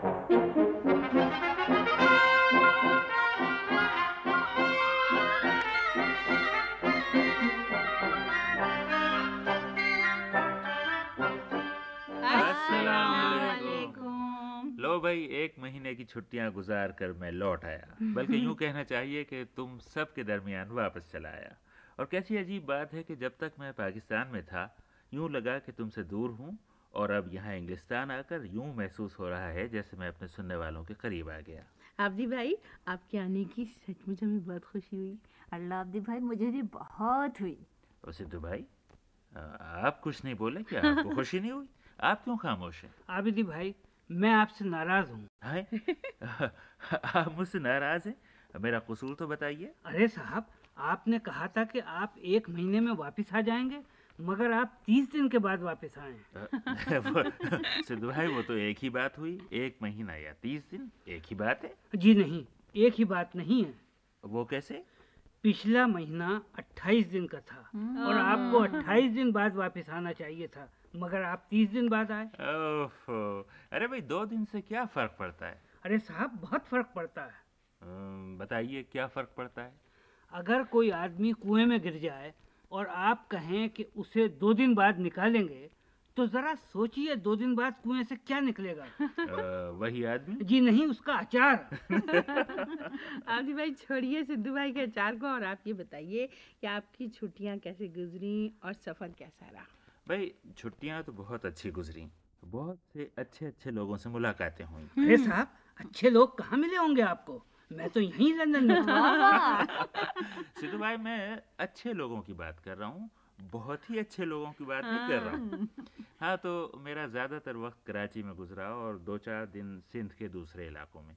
अस्सलाम अस्सलामुअलैकुम। लो भाई, 1 महीने की छुट्टियां गुजार कर मैं लौट आया, बल्कि यूं कहना चाहिए कि तुम सब के दरमियान वापस चला आया। और कैसी अजीब बात है कि जब तक मैं पाकिस्तान में था यूं लगा कि तुमसे दूर हूं, और अब यहाँ इंग्लिस्तान आकर यूं महसूस हो रहा है जैसे मैं अपने सुनने वालों के करीब आ गया। आब्दी भाई, आपके आने की सचमुच हमें बहुत खुशी हुई। अल्लाह आब्दी भाई, मुझे भी बहुत हुई। और सिद्धू भाई, आप कुछ नहीं बोले? क्या आपको खुशी नहीं हुई? आप क्यों खामोश हैं? आबिदी भाई, मैं आपसे नाराज हूँ। हैं? आप मुझसे नाराज हैं? मेरा कसूर तो बताइए। अरे साहब, आपने कहा था कि आप 1 महीने में वापस आ जाएंगे, मगर आप 30 दिन के बाद वापस आए। सिद्धू भाई, वो तो एक ही बात हुई। 1 महीना या 30 दिन एक ही बात है। जी नहीं, एक ही बात नहीं है। वो कैसे? पिछला महीना 28 दिन का था और आपको 28 दिन बाद वापस आना चाहिए था, मगर आप 30 दिन बाद आए। ओफो, अरे भाई, 2 दिन से क्या फर्क पड़ता है? अरे साहब, बहुत फर्क पड़ता है। बताइए, क्या फर्क पड़ता है? अगर कोई आदमी कुएं में गिर जाए और आप कहें कि उसे 2 दिन बाद निकालेंगे, तो जरा सोचिए 2 दिन बाद कुएं से क्या निकलेगा। वही आदमी? जी नहीं, उसका अचार। आब्दी भाई, छोड़िए सिद्धू भाई के अचार को और आप ये बताइए कि आपकी छुट्टियां कैसे गुजरी और सफर कैसा रहा। भाई, छुट्टियां तो बहुत अच्छी गुजरी। बहुत से अच्छे अच्छे लोगों से मुलाकातें हुई। अरे साहब, अच्छे लोग कहाँ मिले होंगे आपको? मैं तो यहीं लंदन में था। सिद्धू भाई, मैं अच्छे लोगों की बात कर रहा हूँ, बहुत ही अच्छे लोगों की बात नहीं कर रहा हूँ। हाँ, तो मेरा ज़्यादातर वक्त कराची में गुजरा और 2-4 दिन सिंध के दूसरे इलाकों में।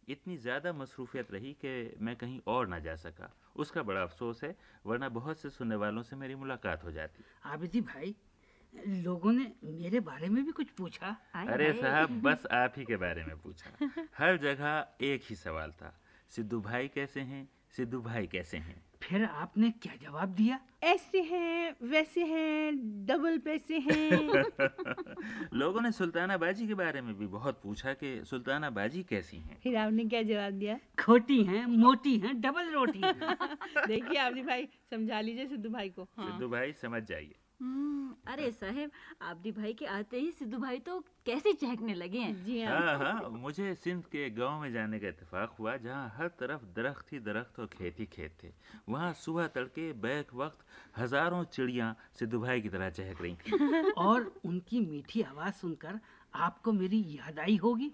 इतनी ज़्यादा मसरूफियत रही कि मैं कहीं और ना जा सका। उसका बड़ा अफसोस है, वरना बहुत से सुनने वालों से मेरी मुलाकात हो जाती। आबिदी भाई, लोगों ने मेरे बारे में भी कुछ पूछा। अरे साहब, बस आप ही के बारे में पूछा। हर जगह एक ही सवाल था, सिद्धू भाई कैसे हैं? सिद्धू भाई कैसे हैं? फिर आपने क्या जवाब दिया? ऐसे हैं, वैसे हैं, डबल पैसे हैं। लोगों ने सुल्ताना बाजी के बारे में भी बहुत पूछा कि सुल्ताना बाजी कैसी हैं। फिर आपने क्या जवाब दिया? खोटी हैं, मोटी हैं, डबल रोटी हैं। देखिए आब्दी भाई, समझा लीजिए सिद्धू भाई को। हाँ। सिद्धू भाई, समझ जाइए। अरे साहब, आब्दी भाई के आते ही सिद्धू भाई तो कैसे चहकने लगे हैं। जी हाँ। हाँ हाँ, मुझे सिंध के गांव में जाने का इत्तेफाक हुआ, जहाँ हर तरफ दरख्त ही दरख्त और खेत ही खेत थे। वहाँ सुबह तड़के बैक वक्त हजारों चिड़ियाँ सिद्धू भाई की तरह चहक रही थी। और उनकी मीठी आवाज सुनकर आपको मेरी याद आई होगी।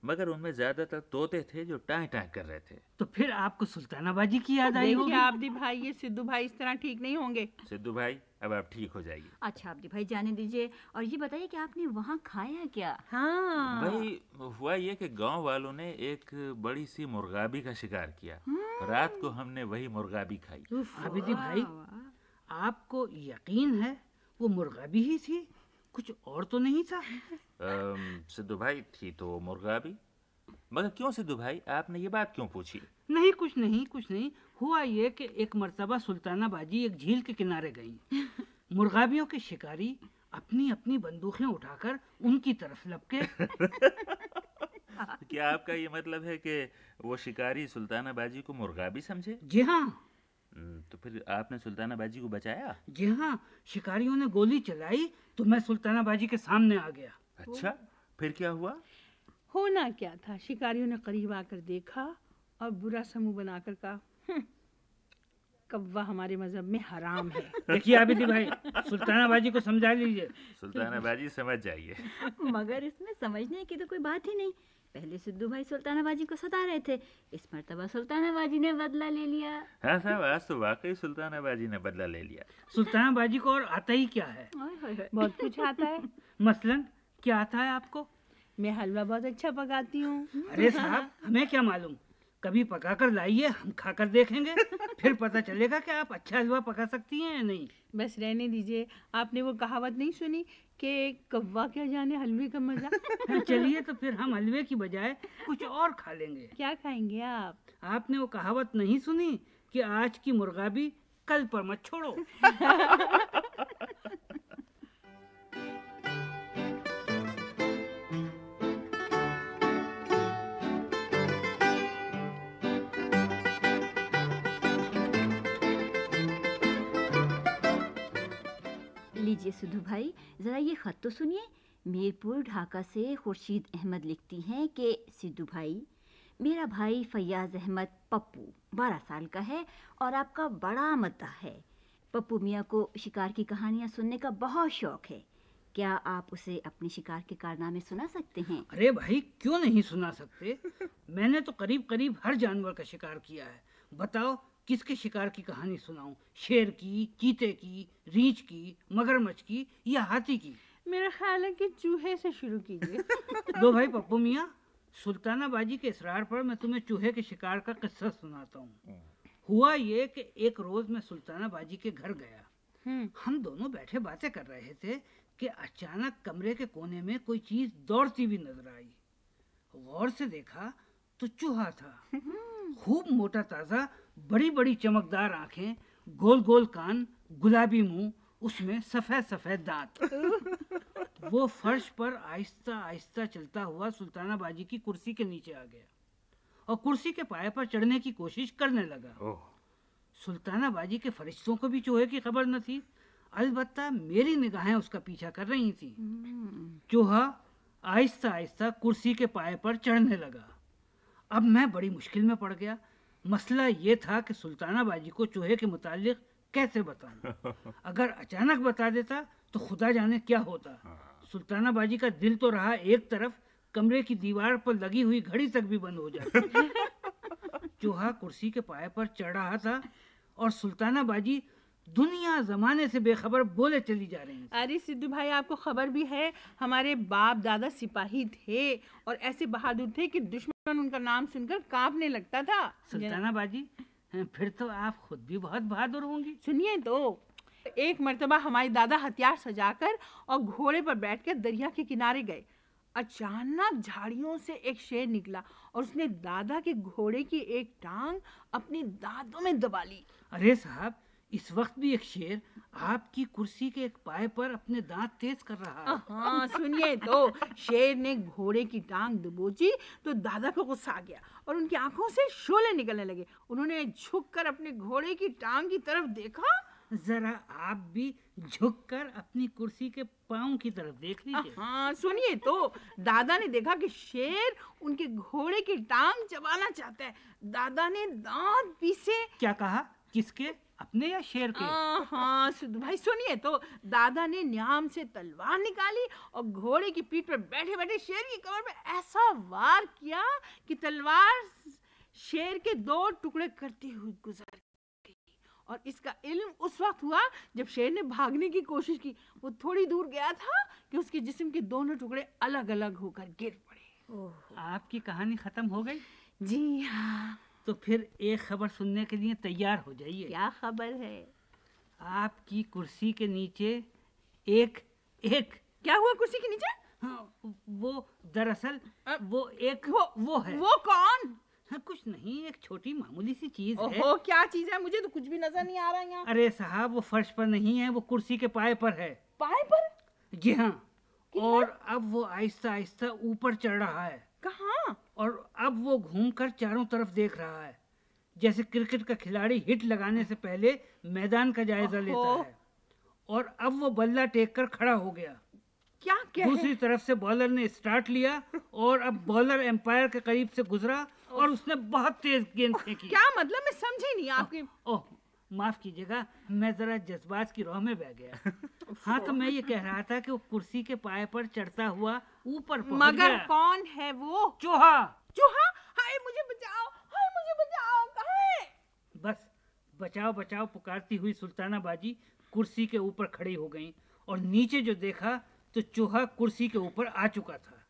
मगर उनमें ज्यादातर तोते थे जो टाँय टाँय कर रहे थे। तो फिर आपको सुल्ताना बाजी की याद आई होगी। देखिए आब्दी भाई, ये सिद्धू भाई इस तरह ठीक नहीं होंगे। सिद्धू भाई, अब आप ठीक हो जाइए। अच्छा आब्दी भाई, जाने दीजिए और ये बताइए कि आपने वहाँ खाया क्या? हाँ भाई, हुआ ये कि गांव वालों ने एक बड़ी सी मुर्गाबी का शिकार किया। रात को हमने वही मुर्गाबी खाई। आबिदी भाई, आपको यकीन है वो मुर्गाबी ही थी, कुछ और तो नहीं था? सिद्धू भाई, थी तो मुर्गाबी। मगर क्यों सिद्धू भाई, आपने ये बात क्यों पूछी? नहीं, कुछ नहीं, कुछ नहीं। हुआ ये कि एक मर्तबा सुल्ताना बाजी एक झील के किनारे गई। मुर्गाबियों के शिकारी अपनी अपनी बंदूकें उठाकर उनकी तरफ लपके। क्या आपका ये मतलब है कि वो शिकारी सुल्ताना बाजी को मुर्गाबी समझे? जी हाँ। तो फिर आपने सुल्ताना बाजी को बचाया? जी हाँ, शिकारियों ने गोली चलाई तो मैं सुल्ताना बाजी के सामने आ गया। अच्छा, फिर क्या हुआ? होना क्या था, शिकारियों ने करीब आकर देखा और बुरा समूह बनाकर कहा, कव्वा हमारे मजहब में हराम है। देखिए आबिदी भाई, सुल्ताना बाजी को समझा लीजिए। सुल्ताना बाजी, समझ जाइए। मगर इसमें समझने की तो कोई बात ही नहीं। पहले सिद्धू भाई सुल्ताना बाजी को सता रहे थे, इस मर्तबा सुल्ताना बाजी ने बदला ले लिया। हाँ साहब, आज तो वाकई सुल्ताना बाजी ने बदला ले लिया। सुल्ताना बाजी को और आता ही क्या है? बहुत कुछ आता है। मसलन क्या आता है आपको? मैं हलवा बहुत अच्छा पकाती हूँ। अरे साहब, हमें क्या मालूम, कभी पका कर लाइए, हम खाकर देखेंगे, फिर पता चलेगा कि आप अच्छा हलवा पका सकती हैं या नहीं। बस रहने दीजिए, आपने वो कहावत नहीं सुनी कि कव्वा क्या जाने हलवे का मजा। चलिए, तो फिर हम हलवे की बजाय कुछ और खा लेंगे। क्या खाएंगे आप? आपने वो कहावत नहीं सुनी कि आज की मुर्गाबी कल पर मत छोड़ो? लीजिए सिद्धू भाई, ज़रा ये ख़त तो सुनिए। मीरपुर ढाका से खुर्शीद अहमद लिखती हैं कि सिद्धू भाई, मेरा भाई फैयाज़ अहमद पप्पू 12 साल का है और आपका बड़ा मद्दाह है। पप्पू मियाँ को शिकार की कहानियाँ सुनने का बहुत शौक़ है। क्या आप उसे अपने शिकार के कारनामे सुना सकते हैं? अरे भाई, क्यों नहीं सुना सकते। मैंने तो करीब करीब हर जानवर का शिकार किया है। बताओ किसके शिकार की कहानी सुनाऊं? शेर की, चीते की, रीछ की, मगरमच्छ की या हाथी की? मेरा ख्याल है कि चूहे से शुरू कीजिए। लो भाई पप्पू मियाँ, सुल्ताना बाजी के इसरार पर मैं तुम्हें चूहे के शिकार का किस्सा सुनाता हूँ। हुआ ये कि एक रोज मैं सुल्ताना बाजी के घर गया। हम दोनों बैठे बातें कर रहे थे कि अचानक कमरे के कोने में कोई चीज दौड़ती हुई नजर आई। गौर से देखा तो चूहा था। खूब मोटा ताजा, बड़ी बड़ी चमकदार आंखें, गोल गोल कान, गुलाबी मुंह, उसमें सफेद सफेद दांत। वो फर्श पर आहिस्ता आहिस्ता चलता हुआ सुल्ताना बाजी की कुर्सी के नीचे आ गया और कुर्सी के पाए पर चढ़ने की कोशिश करने लगा। सुल्ताना बाजी के फरिश्तों को भी चूहे की खबर न थी, अलबत्ता मेरी निगाहें उसका पीछा कर रही थी। चूहा आहिस्ता आहिस्ता कुर्सी के पाए पर चढ़ने लगा। अब मैं बड़ी मुश्किल में पड़ गया। मसला ये था कि सुल्ताना बाजी को चूहे के मुतालिक कैसे बताऊं। अगर अचानक बता देता तो खुदा जाने क्या होता। सुल्ताना बाजी का दिल तो रहा एक तरफ, कमरे की दीवार पर लगी हुई घड़ी तक भी बंद हो जाती। चूहा कुर्सी के पाए पर चढ़ रहा था और सुल्ताना बाजी दुनिया जमाने से बेखबर बोले चली जा रही थी। अरे सिद्धू भाई, आपको खबर भी है, हमारे बाप दादा सिपाही थे और ऐसे बहादुर थे कि दुश्मन उनका नाम सुनकर कांपने लगता था। सुल्ताना बाजी, फिर तो आप खुद भी बहुत बहादुर होंगी। सुनिए तो, एक मर्तबा हमारे दादा हथियार सजाकर और घोड़े पर बैठकर दरिया के किनारे गए। अचानक झाड़ियों से एक शेर निकला और उसने दादा के घोड़े की एक टांग अपने दांतों में दबा ली। अरे साहब, इस वक्त भी एक शेर आपकी कुर्सी के एक पाए पर अपने दांत तेज कर रहा है। हाँ सुनिए तो, शेर ने घोड़े की टांग दबोची तो दादा को गुस्सा आ गया और उनकी आंखों से शोले निकलने लगे। उन्होंने झुककर अपने घोड़े की टांग की तरफ देखा। जरा आप भी झुककर अपनी कुर्सी के पांव की तरफ देख लीजिए। हाँ सुनिए तो, दादा ने देखा कि शेर उनके घोड़े की टांग चबाना चाहता है। दादा ने दांत पीसे। क्या कहा? किसके? अपने या शेर के? हाँ सिद्धू भाई, सुनिए तो, दादा ने न्याम से तलवार निकाली और घोड़े की पीठ पर बैठे बैठे शेर की कमर में ऐसा वार किया कि तलवार शेर के 2 टुकड़े करते हुए गुजर गई। और इसका इल्म उस वक्त हुआ जब शेर ने भागने की कोशिश की। वो थोड़ी दूर गया था कि उसके जिस्म के दोनों टुकड़े अलग अलग होकर गिर पड़े। आपकी कहानी खत्म हो गई? जी हाँ। तो फिर एक खबर सुनने के लिए तैयार हो जाइए। क्या खबर है? आपकी कुर्सी के नीचे एक क्या हुआ कुर्सी के नीचे? हाँ, वो दरअसल वो एक वो है। वो कौन? हाँ, कुछ नहीं, एक छोटी मामूली सी चीज है। ओहो, क्या चीज है? मुझे तो कुछ भी नजर नहीं आ रहा यहाँ। अरे साहब, वो फर्श पर नहीं है, वो कुर्सी के पाए पर है। पाए पर? जी हाँ। और अब वो आहिस्ता आहिस्ता ऊपर चढ़ रहा है। कहाँ? और अब वो घूमकर चारों तरफ देख रहा है, जैसे क्रिकेट का खिलाड़ी हिट लगाने से पहले मैदान का जायजा लेता है। और अब वो बल्ला टेक कर खड़ा हो गया। क्या दूसरी तरफ से बॉलर ने स्टार्ट लिया और अब बॉलर एम्पायर के करीब से गुजरा और उसने बहुत तेज गेंद फेंकी। क्या मतलब? मैं समझी नहीं आपकी। ओह, माफ कीजिएगा, मैं जरा जज्बात की राह में बह गया। हाँ, तो मैं ये कह रहा था कि वो कुर्सी के पाए पर चढ़ता हुआ ऊपर पहुंच गया। मगर कौन है वो? चूहा। चूहा? हाय मुझे बचाओ, हाय मुझे बचाओ, कहाँ है? बस बचाओ बचाओ पुकारती हुई सुल्ताना बाजी कुर्सी के ऊपर खड़ी हो गई और नीचे जो देखा तो चूहा कुर्सी के ऊपर आ चुका था।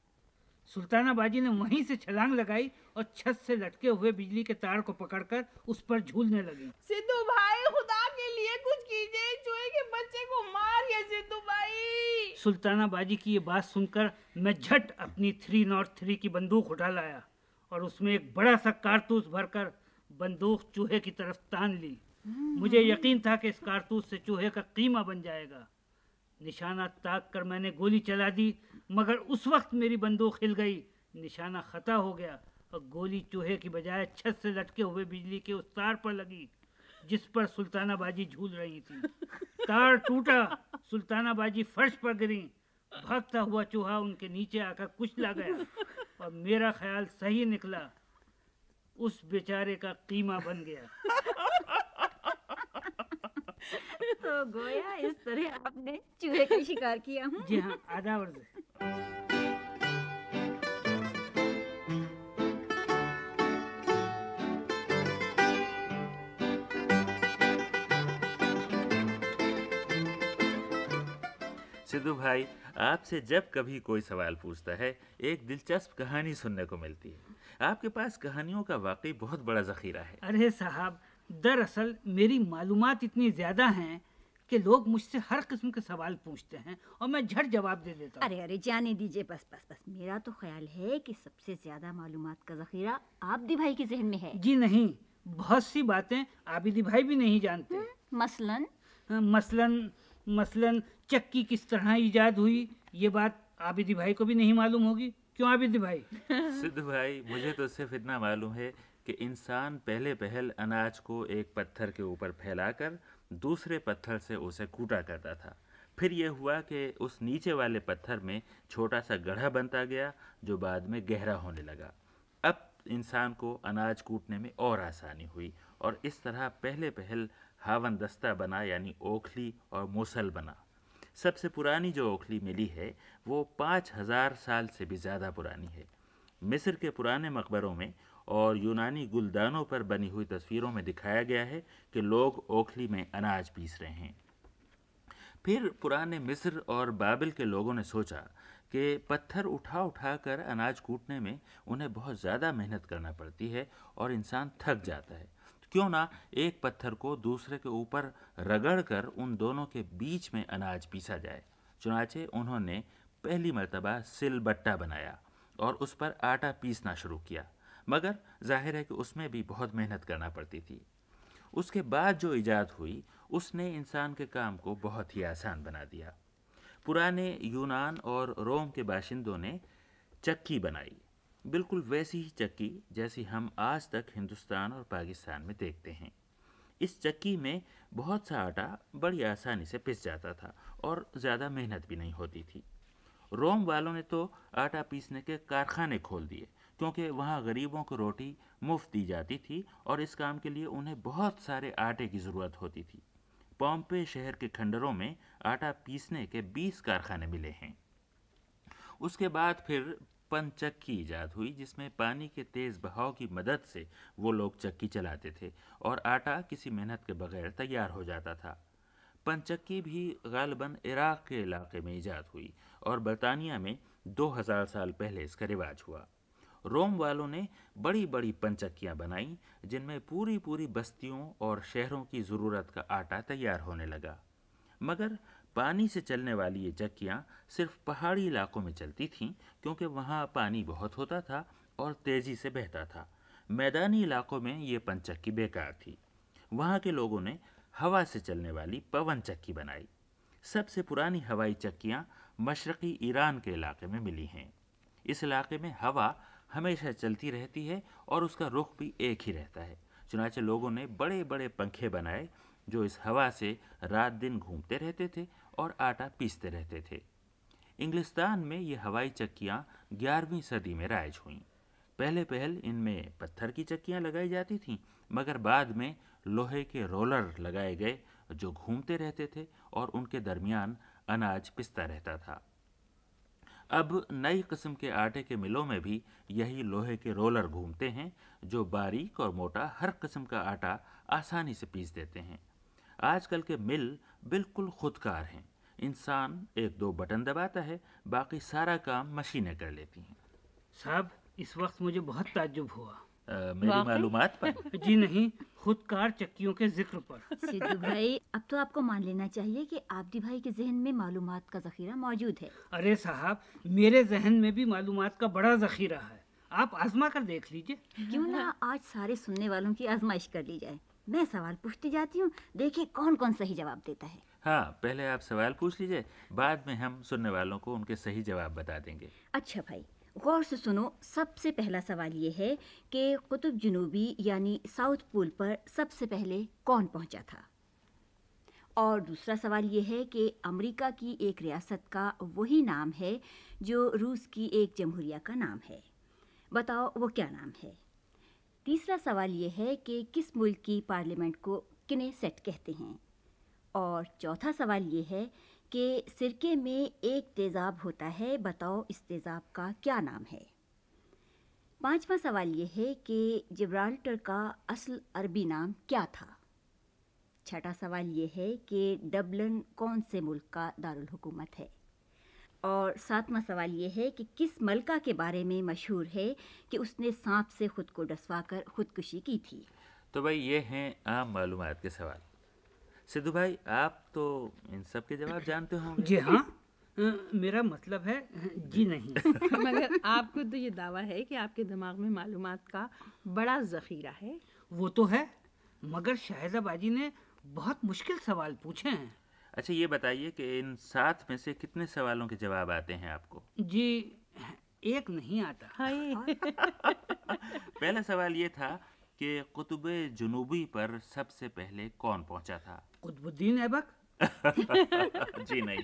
सुल्ताना बाजी ने वहीं से छलांग लगाई और छत से लटके हुए बिजली के तार को पकड़कर उस पर झूलने लगी। सिद्धू भाई, खुदा के लिए कुछ कीजिए, चूहे के बच्चे को मारिए सिद्धू भाई। सुल्ताना बाजी की ये बात सुनकर मैं झट अपनी 303 की बंदूक उठा लाया और उसमें एक बड़ा सा कारतूस भरकर बंदूक चूहे की तरफ तान ली। मुझे यकीन था कि इस कारतूस से चूहे का कीमा बन जाएगा। निशाना ताक कर मैंने गोली चला दी, मगर उस वक्त मेरी बंदूक हिल गई, निशाना खता हो गया और गोली चूहे की बजाय छत से लटके हुए बिजली के उस तार पर लगी जिस पर सुल्ताना बाजी झूल रही थी। तार टूटा सुल्ताना बाजी फर्श पर गिरी। भागता हुआ चूहा उनके नीचे आकर कुचला गया और मेरा ख्याल सही निकला, उस बेचारे का कीमा बन गया। तो गोया इस तरह आपने चूहे का शिकार किया हूँ। जी हाँ, आधा वर्ज। सिद्धू भाई, आपसे जब कभी कोई सवाल पूछता है एक दिलचस्प कहानी सुनने को मिलती है। आपके पास कहानियों का वाकई बहुत बड़ा जखीरा है। अरे साहब, दरअसल मेरी मालूमात इतनी ज्यादा हैं कि लोग मुझसे हर किस्म के सवाल पूछते हैं और मैं झट जवाब दे देता हूँ। अरे अरे जाने दीजिए, बस बस बस। मेरा तो ख्याल है कि सबसे ज्यादा मालूमात का जखीरा आबिदी भाई के जहन में है। जी नहीं, बहुत सी बातें आबिदी भाई भी नहीं जानते। मसलन मसलन चक्की किस तरह इजाद हुई, ये बात आबिदी भाई को भी नहीं मालूम होगी। क्यों आबिदी भाई? सिद्धू भाई, मुझे तो सिर्फ इतना मालूम है कि इंसान पहले पहल अनाज को एक पत्थर के ऊपर फैलाकर दूसरे पत्थर से उसे कूटा करता था। फिर यह हुआ कि उस नीचे वाले पत्थर में छोटा सा गड्ढा बनता गया जो बाद में गहरा होने लगा। अब इंसान को अनाज कूटने में और आसानी हुई और इस तरह पहले पहल हावन दस्ता बना, यानी ओखली और मूसल बना। सबसे पुरानी जो ओखली मिली है वो 5000 साल से भी ज़्यादा पुरानी है। मिस्र के पुराने मकबरों में और यूनानी गुलदानों पर बनी हुई तस्वीरों में दिखाया गया है कि लोग ओखली में अनाज पीस रहे हैं। फिर पुराने मिस्र और बाबिल के लोगों ने सोचा कि पत्थर उठा उठा कर अनाज कूटने में उन्हें बहुत ज़्यादा मेहनत करना पड़ती है और इंसान थक जाता है, तो क्यों ना एक पत्थर को दूसरे के ऊपर रगड़ कर उन दोनों के बीच में अनाज पीसा जाए। चुनाचे उन्होंने पहली मर्तबा सिलबट्टा बनाया और उस पर आटा पीसना शुरू किया, मगर जाहिर है कि उसमें भी बहुत मेहनत करना पड़ती थी। उसके बाद जो इजाद हुई उसने इंसान के काम को बहुत ही आसान बना दिया। पुराने यूनान और रोम के बाशिंदों ने चक्की बनाई, बिल्कुल वैसी ही चक्की जैसी हम आज तक हिंदुस्तान और पाकिस्तान में देखते हैं। इस चक्की में बहुत सा आटा बड़ी आसानी से पिस जाता था और ज़्यादा मेहनत भी नहीं होती थी। रोम वालों ने तो आटा पीसने के कारखाने खोल दिए, क्योंकि वहाँ गरीबों को रोटी मुफ्त दी जाती थी और इस काम के लिए उन्हें बहुत सारे आटे की ज़रूरत होती थी। पॉम्पे शहर के खंडरों में आटा पीसने के 20 कारखाने मिले हैं। उसके बाद फिर पनचक्की ईजाद हुई, जिसमें पानी के तेज़ बहाव की मदद से वो लोग चक्की चलाते थे और आटा किसी मेहनत के बगैर तैयार हो जाता था। पनचक्की भी गालिबन इराक़ के इलाके में ईजाद हुई और बरतानिया में 2000 साल पहले इसका रिवाज हुआ। रोम वालों ने बड़ी बड़ी पनचक्कियाँ बनाईं, जिनमें पूरी पूरी बस्तियों और शहरों की ज़रूरत का आटा तैयार होने लगा। मगर पानी से चलने वाली ये चक्कियाँ सिर्फ पहाड़ी इलाकों में चलती थीं, क्योंकि वहाँ पानी बहुत होता था और तेज़ी से बहता था। मैदानी इलाकों में ये पनचक्की बेकार थी। वहाँ के लोगों ने हवा से चलने वाली पवन चक्की बनाई। सबसे पुरानी हवाई चक्कियाँ मशरक़ी ईरान के इलाके में मिली हैं। इस इलाके में हवा हमेशा चलती रहती है और उसका रुख भी एक ही रहता है। चुनाचे लोगों ने बड़े बड़े पंखे बनाए जो इस हवा से रात दिन घूमते रहते थे और आटा पीसते रहते थे। इंग्लिस्तान में ये हवाई चक्कियाँ 11वीं सदी में राइज हुईं। पहले पहल इनमें पत्थर की चक्कियाँ लगाई जाती थीं, मगर बाद में लोहे के रोलर लगाए गए जो घूमते रहते थे और उनके दरमियान अनाज पिसता रहता था। अब नई किस्म के आटे के मिलों में भी यही लोहे के रोलर घूमते हैं जो बारीक और मोटा हर किस्म का आटा आसानी से पीस देते हैं। आजकल के मिल बिल्कुल खुदकार हैं। इंसान एक दो बटन दबाता है, बाकी सारा काम मशीनें कर लेती हैं। साहब, इस वक्त मुझे बहुत ताज्जुब हुआ। मेरी मालूमात पर? जी नहीं, खुदकार चक्कियों के जिक्र पर। सिद्धू भाई, अब तो आपको मान लेना चाहिए कि आबिदी भाई के जहन में मालूमात का जखीरा मौजूद है। अरे साहब, मेरे जहन में भी मालूमात का बड़ा जखीरा है। आप आजमा कर देख लीजिए। क्यों ना आज सारे सुनने वालों की आजमाइश कर ली जाए। मैं सवाल पूछती जाती हूँ, देखिए कौन कौन सही जवाब देता है। हाँ, पहले आप सवाल पूछ लीजिए, बाद में हम सुनने वालों को उनके सही जवाब बता देंगे। अच्छा भाई, गौर से सुनो। सबसे पहला सवाल ये है कि कुतुब जुनूबी यानी साउथ पोल पर सबसे पहले कौन पहुंचा था? और दूसरा सवाल ये है कि अमेरिका की एक रियासत का वही नाम है जो रूस की एक जमहूरिया का नाम है। बताओ वो क्या नाम है। तीसरा सवाल ये है कि किस मुल्क की पार्लियामेंट को किनेसेट कहते हैं। और चौथा सवाल ये है कि सिरके में एक तेज़ाब होता है, बताओ इस तेज़ाब का क्या नाम है। पांचवा सवाल ये है कि जिब्राल्टर का असल अरबी नाम क्या था। छठा सवाल ये है कि डबलिन कौन से मुल्क का दारुल हुकूमत है। और सातवां सवाल ये है कि किस मलका के बारे में मशहूर है कि उसने सांप से खुद को डसवाकर खुदकुशी की थी। तो भाई ये हैं आम मालूमात के सवाल। सिद्धू भाई, आप तो इन सब के जवाब जानते होंगे। जी हाँ, मेरा मतलब है जी नहीं। मगर आपको तो ये दावा है कि आपके दिमाग में मालूमात का बड़ा ज़ख़ीरा है। वो तो है, मगर शाहिदा बाजी ने बहुत मुश्किल सवाल पूछे हैं। अच्छा, ये बताइए कि इन 7 में से कितने सवालों के जवाब आते हैं आपको? जी, एक नहीं आता। हाय। पहला सवाल ये था कि कुतुब जुनूबी पर सबसे पहले कौन पहुंचा था? कुतुबुद्दीन ऐबक। जी नहीं,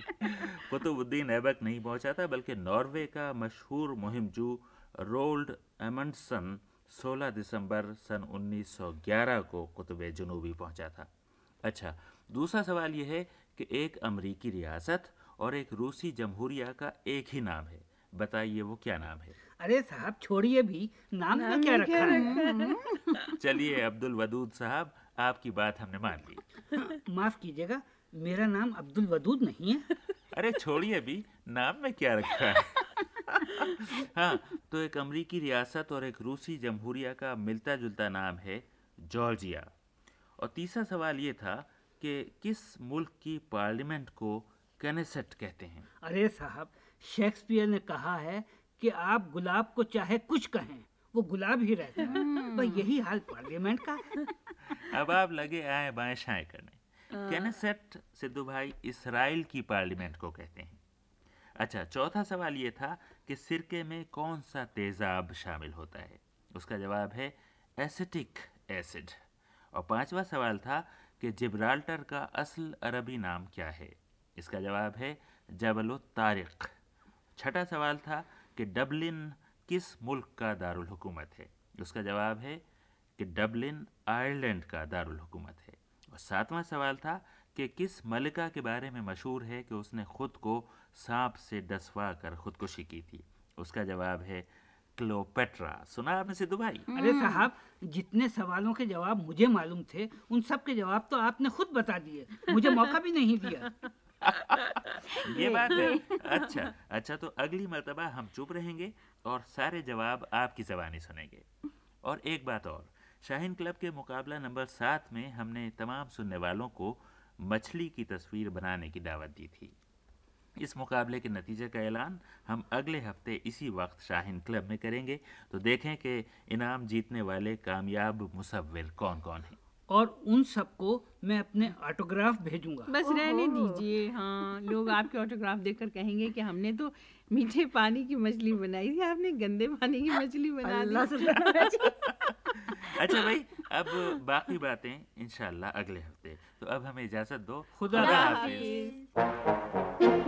कुतुबुद्दीन ऐबक नहीं पहुंचा था, बल्कि नॉर्वे का मशहूर मुहिमजू रोल्ड एमंडसन 16 दिसंबर सन 1911 को कुतुब जुनूबी पहुंचा था। अच्छा, दूसरा सवाल यह है कि एक अमरीकी रियासत और एक रूसी जमहूरिया का एक ही नाम है, बताइए वो क्या नाम है? अरे साहब छोड़िए भी, नाम में क्या रखा है। चलिए अब्दुल वदूद साहब, आपकी बात हमने मान ली। माफ कीजिएगा, मेरा नाम अब्दुल वदूद नहीं है। अरे छोड़िए भी, नाम में क्या रखा है। हाँ, तो एक अमरीकी रियासत और एक रूसी जमहूरिया का मिलता जुलता नाम है जॉर्जिया। और तीसरा सवाल ये था कि किस मुल्क की पार्लियामेंट को कैनेसेट कहते हैं? अरे साहब, शेक्सपियर ने कहा है कि आप गुलाब को चाहे कुछ कहें, वो गुलाब ही रहता है। पर यही हाल पार्लियामेंट का है। अब आप लगे आए बाएं शाएं करने। कैनेसेट सिद्धू भाई इसराइल की पार्लियामेंट को कहते हैं। अच्छा, चौथा सवाल ये था कि सिरके में कौन सा तेजाब शामिल होता है? उसका जवाब है एसिटिक एसिड। और पांचवा सवाल था कि जिब्राल्टर का असल अरबी नाम क्या है? इसका जवाब है जबल तारिक। छठा सवाल था कि डबलिन किस मुल्क का दारुल हुकूमत है? उसका जवाब है कि डबलिन आयरलैंड का दारुल हुकूमत है। और सातवां सवाल था कि किस मलिका के बारे में मशहूर है कि उसने खुद को सांप से डसवा कर खुदकुशी की थी? उसका जवाब है क्लियोपेट्रा। सुना आपने सिद्धू भाई? अरे साहब, जितने सवालों के जवाब मुझे मालूम थे उन सब के जवाब तो आपने खुद बता दिए, मुझे मौका भी नहीं दिया। ये बात है। अच्छा, तो अगली मर्तबा हम चुप रहेंगे और सारे जवाब आपकी ज़बानी सुनेंगे। और एक बात और, शाहीन क्लब के मुकाबला नंबर 7 में हमने तमाम सुनने वालों को मछली की तस्वीर बनाने की दावत दी थी। इस मुकाबले के नतीजे का ऐलान हम अगले हफ्ते इसी वक्त शाहीन क्लब में करेंगे, तो देखें कि इनाम जीतने वाले कामयाब मुसव्विर कौन कौन हैं। और उन सबको मैं अपने ऑटोग्राफ भेजूंगा। बस रहने दीजिए। हाँ, लोग आपके ऑटोग्राफ देखकर कहेंगे कि हमने तो मीठे पानी की मछली बनाई थी, आपने गंदे पानी की मछली बना दी। अच्छा भाई, अब बाकी बातें इंशाल्लाह अगले हफ्ते। तो अब हमें इजाज़त दो। खुदा खुदा हाफिज। हाफिज।